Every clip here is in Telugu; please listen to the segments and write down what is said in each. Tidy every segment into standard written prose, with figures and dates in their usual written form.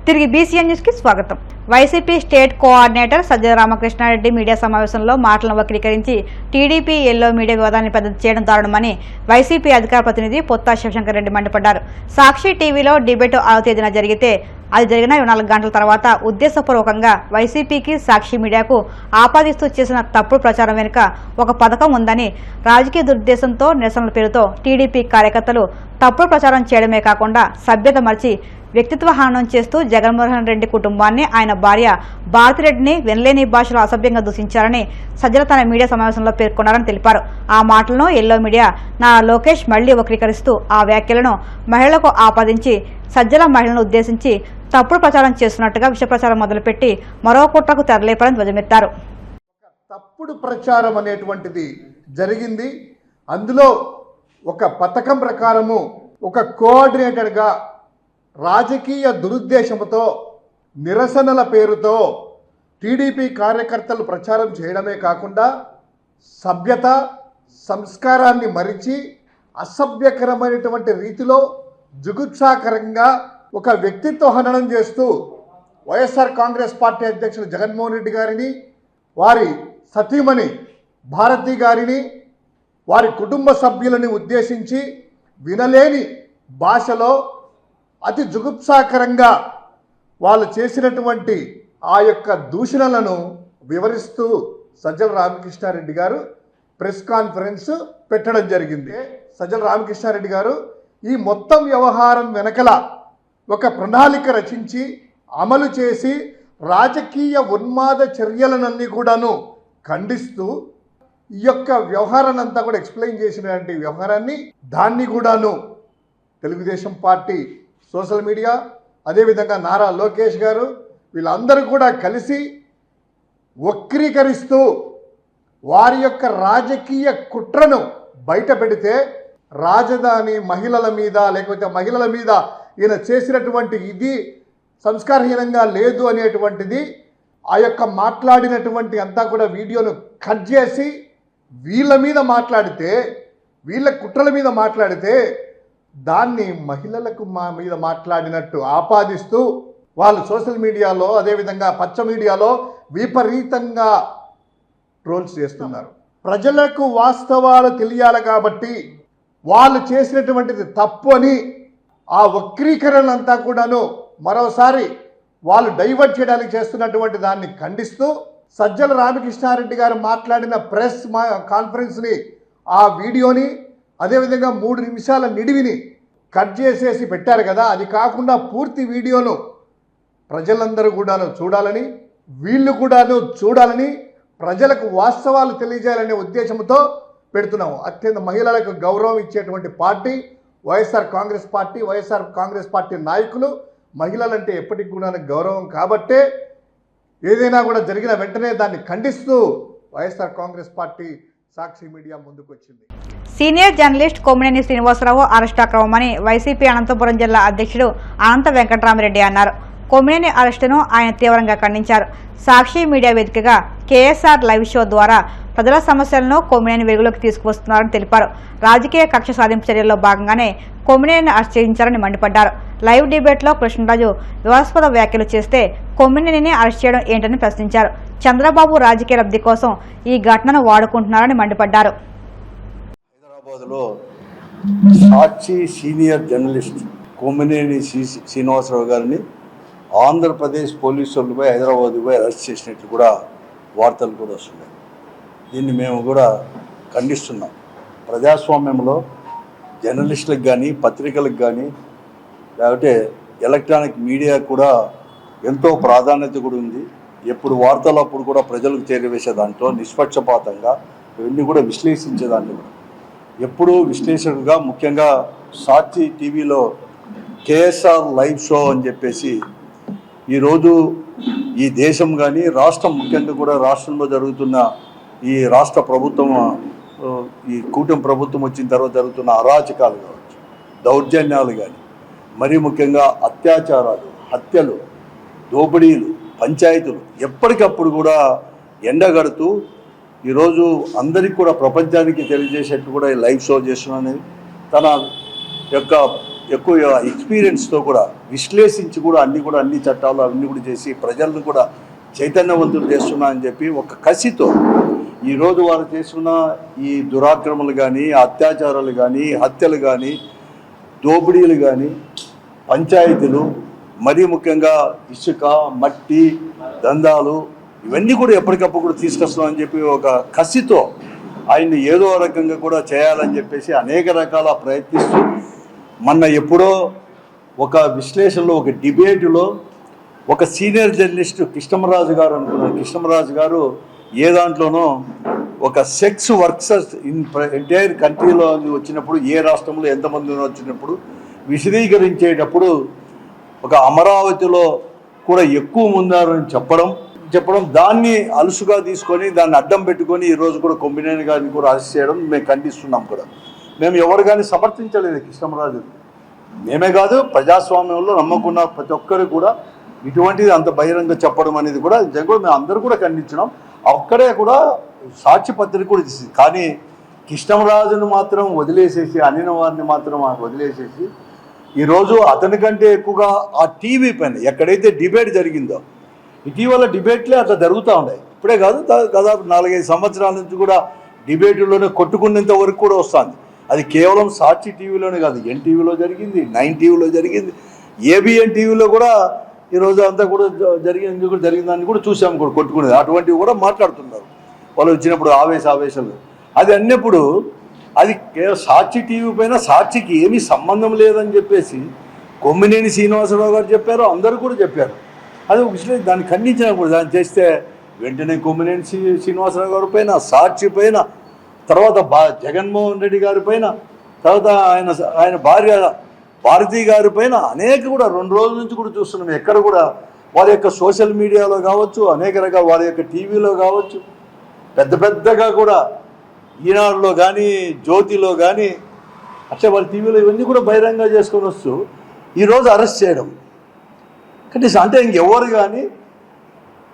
తిరిగి బీసీఎన్ న్యూస్ కి స్వాగతం. YCP state coordinator Sajjala Ramakrishna Reddy media సమావేశంలో మాటలను వక్రీకరించి టీడీపీ ఎల్లో మీడియా వివాదాన్ని పెద్ద చేయడం దారుణమని వైసీపీ అధికార ప్రతినిధి పొత్తా శివశంకర్ రెడ్డి మండిపడ్డారు. సాక్షి టీవీలో డిబేట్ 6వ తేదీన జరిగితే అది జరిగిన 24 గంటల తర్వాత ఉద్దేశపూర్వకంగా వైసీపీకి సాక్షి మీడియాకు ఆపాదిస్తూ చేసిన తప్పుడు ప్రచారం వెనుక ఒక పథకం ఉందని, రాజకీయ దురుద్దేశంతో నిరసనల పేరుతో టీడీపీ కార్యకర్తలు తప్పుడు ప్రచారం చేయడమే కాకుండా సభ్యత మర్చి వ్యక్తిత్వ హననం చేస్తూ జగన్మోహన్ రెడ్డి కుటుంబాన్ని, ఆయన భార్య భారతిరెడ్డిని వినలేని భాషలో అసభ్యంగా దూషించారని సజ్జల తన మీడియా సమావేశంలో పేర్కొన్నారని తెలిపారు. ఆ మాటలను ఎల్లో మీడియా నారా లోకేష్ మళ్లీ వక్రీకరిస్తూ ఆ వ్యాఖ్యలను మహిళలకు ఆపాదించి సజ్జల మహిళలను ఉద్దేశించి తప్పుడు ప్రచారం చేస్తున్నట్టుగా విష ప్రచారం మొదలుపెట్టి మరో కుట్రకు తెరలేపారని ధ్వజమెత్తారు. తప్పుడు ప్రచారం అనేటువంటిది జరిగింది. అందులో ఒక పథకం ప్రకారము ఒక కోఆర్డినేటర్గా రాజకీయ దురుద్దేశంతో నిరసనల పేరుతో టీడీపీ కార్యకర్తలు ప్రచారం చేయడమే కాకుండా సభ్యత సంస్కారాన్ని మరిచి అసభ్యకరమైనటువంటి రీతిలో జుగుప్సాకరంగా ఒక వ్యక్తిత్వ హననం చేస్తూ వైఎస్ఆర్ కాంగ్రెస్ పార్టీ అధ్యక్షులు జగన్మోహన్ రెడ్డి గారిని, వారి సతీమణి భారతి గారిని, వారి కుటుంబ సభ్యులని ఉద్దేశించి వినలేని భాషలో అతి జుగుప్సాకరంగా వాళ్ళు చేసినటువంటి ఆ యొక్క దూషణలను వివరిస్తూ సజ్జల రామకృష్ణారెడ్డి గారు ప్రెస్ కాన్ఫరెన్స్ పెట్టడం జరిగింది. సజ్జల రామకృష్ణారెడ్డి గారు ఈ మొత్తం వ్యవహారం వెనకల ఒక ప్రణాళిక రచించి అమలు చేసి రాజకీయ ఉన్మాద చర్యలనన్నీ కూడాను ఖండిస్తూ ఈ యొక్క వ్యవహారాన్ని అంతా కూడా ఎక్స్ప్లెయిన్ చేసినటువంటి వ్యవహారాన్ని దాన్ని కూడాను తెలుగుదేశం పార్టీ సోషల్ మీడియా, అదేవిధంగా నారా లోకేష్ గారు వీళ్ళందరూ కూడా కలిసి వక్రీకరిస్తూ వారి యొక్క రాజకీయ కుట్రను బయట పెడితే రాజధాని మహిళల మీద లేకపోతే మహిళల మీద ఈయన చేసినటువంటి ఇది సంస్కారహీనంగా లేదు అనేటువంటిది ఆ యొక్క మాట్లాడినటువంటి అంతా కూడా వీడియోను కట్ చేసి వీళ్ళ మీద మాట్లాడితే, వీళ్ళ కుట్రల మీద మాట్లాడితే దాన్ని మహిళలకు మీద మాట్లాడినట్టు ఆపాదిస్తూ వాళ్ళు సోషల్ మీడియాలో, అదేవిధంగా పచ్చ మీడియాలో విపరీతంగా ట్రోల్స్ చేస్తున్నారు. ప్రజలకు వాస్తవాలు తెలియాలి కాబట్టి వాళ్ళు చేసినటువంటిది తప్పు అని ఆ వక్రీకరణ అంతా కూడాను మరోసారి వాళ్ళు డైవర్ట్ చేయడానికి చేస్తున్నటువంటి దాన్ని ఖండిస్తూ సజ్జల రామకృష్ణారెడ్డి గారు మాట్లాడిన ప్రెస్ కాన్ఫరెన్స్ని, ఆ వీడియోని, అదేవిధంగా 3 నిమిషాల నిడివిని కట్ చేసేసి పెట్టారు కదా, అది కాకుండా పూర్తి వీడియోను ప్రజలందరూ కూడాను చూడాలని, వీళ్ళు కూడాను చూడాలని, ప్రజలకు వాస్తవాలు తెలియజేయాలనే ఉద్దేశంతో పెడుతున్నాము. అత్యంత మహిళలకు గౌరవం ఇచ్చేటువంటి party YSR Congress party. YSR Congress party నాయకులు మహిళలంటే ఎప్పటికి కూడా గౌరవం కాబట్టే ఏదైనా కూడా జరిగిన వెంటనే దాన్ని ఖండిస్తూ YSR Congress party Sakshi media ముందుకు వచ్చింది. Senior journalist Kommineni Srinivasarao arrest అక్రమమని వైసీపీ అనంతపురం జిల్లా అధ్యక్షుడు అనంత వెంకటరామిరెడ్డి అన్నారు. కొమ్మినేని అరెస్టును ఆయన తీవ్రంగా ఖండించారు. సాక్షి మీడియా వేదికగా కేఎస్ఆర్ లైవ్ షో ద్వారా ప్రజల సమస్యలను కొమ్మినేని వెలుగులోకి తీసుకువస్తున్నారని తెలిపారు. రాజకీయ కక్ష సాధింపు చర్యల్లో భాగంగానే కొమ్మినేని అరెస్ట్ చేయించారని మండిపడ్డారు. లైవ్ డిబేట్లో కృష్ణరాజు వివాదాస్పద వ్యాఖ్యలు చేస్తే కొమ్మినేనిని అరెస్ట్ చేయడం ఏంటని ప్రశ్నించారు. చంద్రబాబు రాజకీయ లబ్ధి కోసం ఈ ఘటనను వాడుకుంటున్నారని మండిపడ్డారు. హైదరాబాద్లో సాక్షి సీనియర్ జర్నలిస్ట్ కొమ్మినేని శ్రీనివాసరావు గారిని ఆంధ్రప్రదేశ్ పోలీసులు పోయి హైదరాబాద్ పోయి అరెస్ట్ చేసినట్లు కూడా వార్తలు కూడా వస్తున్నాయి. దీన్ని మేము కూడా ఖండిస్తున్నాం. ప్రజాస్వామ్యంలో జర్నలిస్టులకు కానీ, పత్రికలకు కానీ, లేకపోతే ఎలక్ట్రానిక్ మీడియా కూడా ఎంతో ప్రాధాన్యత కూడా ఉంది. ఎప్పుడు వార్తలు అప్పుడు కూడా ప్రజలకు చేరవేసే దాంట్లో నిష్పక్షపాతంగా ఇవన్నీ కూడా విశ్లేషించే దాంట్లో కూడా ఎప్పుడూ విశ్లేషకుగా, ముఖ్యంగా సాక్షి టీవీలో కేఎస్ఆర్ లైవ్ షో అని చెప్పేసి ఈరోజు ఈ దేశం కానీ రాష్ట్రం, ముఖ్యంగా కూడా రాష్ట్రంలో జరుగుతున్న ఈ రాష్ట్ర ప్రభుత్వం, ఈ కూటమి ప్రభుత్వం వచ్చిన తర్వాత జరుగుతున్న అరాచకాలు కావచ్చు, దౌర్జన్యాలు కానీ, మరీ ముఖ్యంగా అత్యాచారాలు, హత్యలు, దోపిడీలు, పంచాయతీలు ఎప్పటికప్పుడు కూడా ఎండగడుతూ ఈరోజు అందరికీ కూడా ప్రపంచానికి తెలియజేసేట్టు కూడా లైవ్ షో చేస్తున్నానని తన యొక్క ఎక్కువ ఎక్స్పీరియన్స్తో కూడా విశ్లేషించి కూడా అన్ని చట్టాలు అవన్నీ కూడా చేసి ప్రజలను కూడా చైతన్యవంతులు చేస్తున్నా అని చెప్పి ఒక కసితో ఈరోజు వారు చేస్తున్న ఈ దురాక్రమలు కానీ అత్యాచారాలు కానీ హత్యలు కానీ దోపిడీలు కానీ పంచాయతీలు మరీ ముఖ్యంగా ఇసుక మట్టి దందాలు ఇవన్నీ కూడా ఎప్పటికప్పుడు కూడా తీసుకొస్తున్నామని చెప్పి ఒక కసితో ఆయన్ని ఏదో రకంగా కూడా చేయాలని చెప్పేసి అనేక రకాల ప్రయత్నిస్తూ మొన్న ఎప్పుడో ఒక విశ్లేషణలో ఒక డిబేటులో ఒక సీనియర్ జర్నలిస్ట్ కృష్ణమరాజు గారు అనుకున్నారు. కృష్ణమరాజు గారు ఏ దాంట్లోనో ఒక సెక్స్ వర్కర్స్ ఎంటైర్ కంట్రీలో వచ్చినప్పుడు ఏ రాష్ట్రంలో ఎంతమంది వచ్చినప్పుడు విశదీకరించేటప్పుడు ఒక అమరావతిలో కూడా ఎక్కువ ముందారని చెప్పడం దాన్ని అలుసుగా తీసుకొని దాన్ని అడ్డం పెట్టుకొని ఈరోజు కూడా కొమ్మినేని గారిని కూడా అరెస్ట్ చేయడం మేము ఖండిస్తున్నాం కూడా. మేము ఎవరు కానీ సమర్థించలేదు కృష్ణమరాజు. మేమే కాదు, ప్రజాస్వామ్యంలో నమ్మకున్న ప్రతి ఒక్కరు కూడా ఇటువంటిది అంత బహిరంగ చెప్పడం అనేది కూడా నిజంగా మేము అందరూ కూడా ఖండించినాం. అక్కడే కూడా సాక్షి పత్రిక కూడా తీసింది. కానీ కృష్ణమరాజును మాత్రం వదిలేసేసి అనిన వారిని మాత్రం వదిలేసేసి ఈరోజు అతని కంటే ఎక్కువగా ఆ టీవీ పైన ఎక్కడైతే డిబేట్ జరిగిందో ఇటీవల డిబేట్లే అట్లా జరుగుతూ ఉన్నాయి. ఇప్పుడే కాదు, దాదాపు 4-5 సంవత్సరాల నుంచి కూడా డిబేట్లోనే కొట్టుకునేంత వరకు కూడా వస్తుంది. అది కేవలం సాక్షి టీవీలోనే కాదు, ఎన్టీవీలో జరిగింది, 9 టీవీలో జరిగింది, ఏబిఎన్ టీవీలో కూడా ఈరోజు అంతా కూడా జరిగిందని కూడా చూసాము కూడా కొట్టుకునేది. అటువంటివి కూడా మాట్లాడుతున్నారు వాళ్ళు వచ్చినప్పుడు ఆవేశాలు. అది అన్నప్పుడు అది సాక్షి టీవీ పైన సాక్షికి ఏమీ సంబంధం లేదని చెప్పేసి కొమ్మినేని శ్రీనివాసరావు గారు చెప్పారు, అందరూ కూడా చెప్పారు. అది ఒక విషయం దాన్ని ఖండించినా కూడా దాన్ని చేస్తే వెంటనే కొమ్మినేని శ్రీనివాసరావు గారి పైన, సాక్షి పైన, తర్వాత జగన్మోహన్ రెడ్డి గారి పైన, తర్వాత ఆయన భార్య భారతి గారి పైన అనేక కూడా 2 రోజుల నుంచి కూడా చూస్తున్నాం. ఎక్కడ కూడా వారి యొక్క సోషల్ మీడియాలో కావచ్చు, అనేక రకాల వారి యొక్క టీవీలో కావచ్చు, పెద్దగా కూడా ఈనాడులో కానీ జ్యోతిలో కానీ అట్లా వాళ్ళ టీవీలో ఇవన్నీ కూడా బహిరంగ చేసుకొని వస్తూ ఈరోజు అరెస్ట్ చేయడం కనీసం అంటే ఇంకెవరు కానీ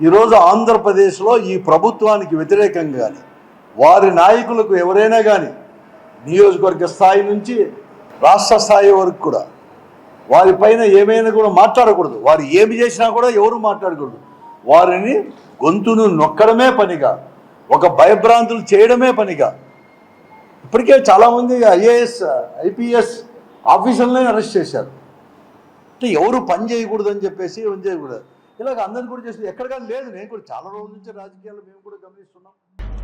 ఈరోజు ఆంధ్రప్రదేశ్లో ఈ ప్రభుత్వానికి వ్యతిరేకంగా కానీ వారి నాయకులకు ఎవరైనా కానీ నియోజకవర్గ స్థాయి నుంచి రాష్ట్ర స్థాయి వరకు కూడా వారిపైన ఏమైనా కూడా మాట్లాడకూడదు. వారు ఏమి చేసినా కూడా ఎవరు మాట్లాడకూడదు. వారిని గొంతును నొక్కడమే పనిగా, ఒక భయభ్రాంతులు చేయడమే పనిగా ఇప్పటికే చాలామంది ఐఏఎస్ ఐపీఎస్ ఆఫీసర్లనే అరెస్ట్ చేశారు. అంటే ఎవరు పని చేయకూడదని చెప్పేసి పని చేయకూడదు ఇలాగ అందరిని కూడా చేసి ఎక్కడ కానీ లేదు. నేను కూడా చాలా రోజుల నుంచి రాజకీయాలు మేము కూడా గమనిస్తున్నాం.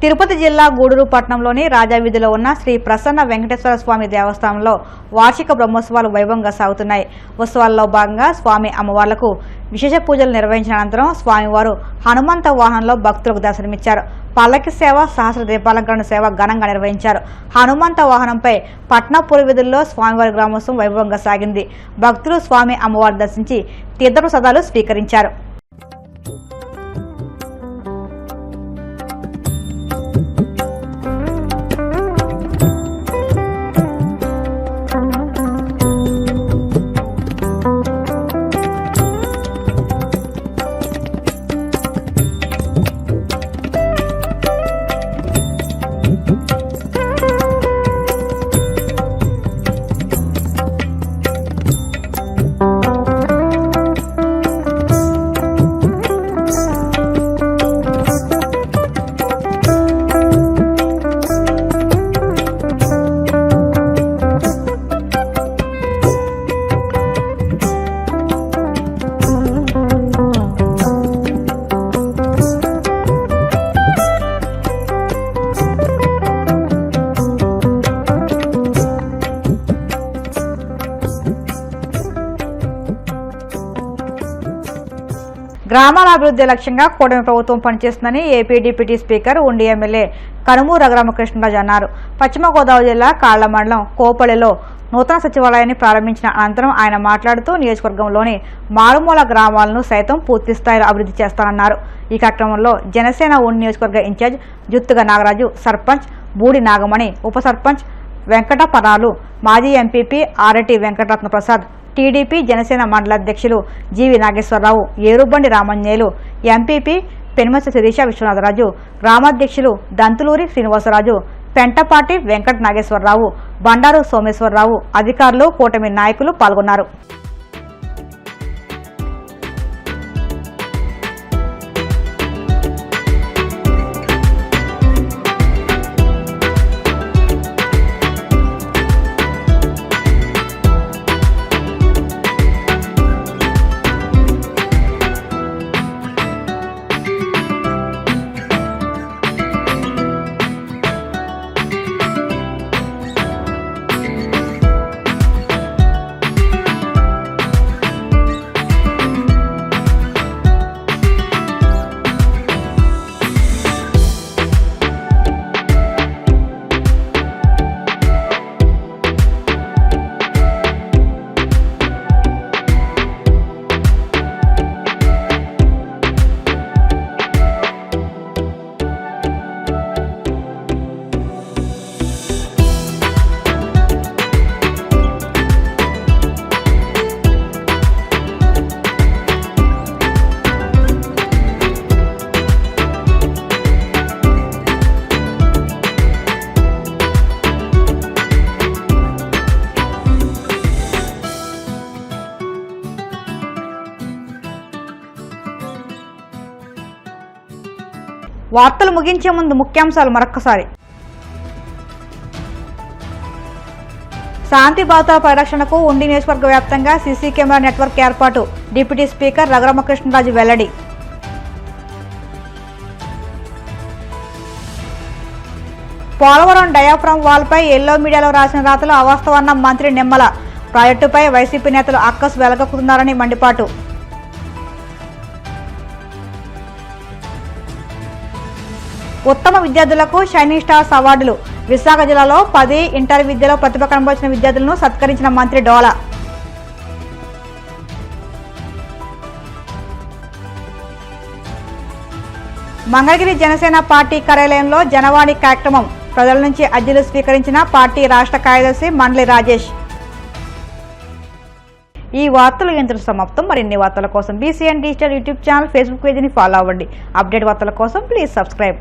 తిరుపతి జిల్లా గూడూరు పట్టణంలోని రాజావీధిలో ఉన్న శ్రీ ప్రసన్న వెంకటేశ్వర స్వామి దేవస్థానంలో వార్షిక బ్రహ్మోత్సవాలు వైభవంగా సాగుతున్నాయి. ఉత్సవాల్లో భాగంగా స్వామి అమ్మవార్లకు విశేష పూజలు నిర్వహించిన అనంతరం స్వామివారు హనుమంత వాహనంలో భక్తులకు దర్శనమిచ్చారు. పల్లకి సేవ, సహస్ర దీపాలంకరణ సేవ ఘనంగా నిర్వహించారు. హనుమంత వాహనంపై పట్నపురి వీధుల్లో స్వామివారి గ్రామోత్సవం వైభవంగా సాగింది. భక్తులు స్వామి అమ్మవారిని దర్శించి తీర్థప్రసాదాలు స్వీకరించారు. గ్రామాల అభివృద్ధి లక్ష్యంగా కూటమి ప్రభుత్వం పనిచేస్తుందని ఏపీ డిప్యూటీ స్పీకర్ ఉండి ఎమ్మెల్యే కనుమూరు రఘురామకృష్ణరాజు అన్నారు. పశ్చిమ గోదావరి జిల్లా కాళ్ల మండలం కోపల్లిలో నూతన సచివాలయాన్ని ప్రారంభించిన అనంతరం ఆయన మాట్లాడుతూ నియోజకవర్గంలోని మారుమూల గ్రామాలను సైతం పూర్తి స్థాయిలో అభివృద్ధి చేస్తానన్నారు. ఈ కార్యక్రమంలో జనసేన ఉండి నియోజకవర్గ ఇన్ఛార్జ్ జుత్తుగ నాగరాజు, సర్పంచ్ బూడి నాగమణి, ఉప సర్పంచ్ వెంకటపరాలు, మాజీ ఎంపీపీ ఆరటి వెంకటరత్న ప్రసాద్, టీడీపీ జనసేన మండల అధ్యక్షులు జీవి నాగేశ్వరరావు, ఏరుబండి రామంజేయులు, ఎంపీపీ పెనుమత్స శిరీష విశ్వనాథరాజు, గ్రామాధ్యక్షులు దంతులూరి శ్రీనివాసరాజు, పెంటపాటి వెంకట నాగేశ్వరరావు, బండారు సోమేశ్వరరావు, అధికారులు, కూటమి నాయకులు పాల్గొన్నారు. వార్తలు ముగించే ముందు ముఖ్యాంశాలు మరొక్కసారి. శాంతి భద్రతల పరిరక్షణకు ఉండి నియోజకవర్గ వ్యాప్తంగా సీసీ కెమెరా నెట్వర్క్ ఏర్పాటు, డిప్యూటీ స్పీకర్ రఘురామకృష్ణరాజు వెల్లడి. పోలవరం డయాఫ్రామ్ వాల్పై ఎల్లో మీడియాలో రాసిన రాతలు అవాస్తవన్న మంత్రి నిమ్మల. ప్రాజెక్టుపై వైసీపీ నేతలు అక్కసు వెలగక్కుతున్నారని మండిపాటు. ఉత్తమ విద్యార్థులకు షైనింగ్ స్టార్స్ అవార్డులు. విశాఖ జిల్లాలో 10 ఇంటర్ విద్యలో ప్రతిభ కనబరిచిన విద్యార్థులను సత్కరించిన మంత్రి డోలా. మంగళగిరి జనసేన పార్టీ కార్యాలయంలో జనవాణి కార్యక్రమం. ప్రజల నుంచి అర్జీలు స్వీకరించిన పార్టీ రాష్ట్ర కార్యదర్శి మండలి రాజేష్. ఈ వార్తలు ఇంతటితో సమాప్తం. మరిన్ని వార్తల కోసం BCN digital YouTube channel, Facebook పేజీని ఫాలో అవ్వండి. అప్డేట్ వార్తల కోసం ప్లీజ్ సబ్స్క్రైబ్.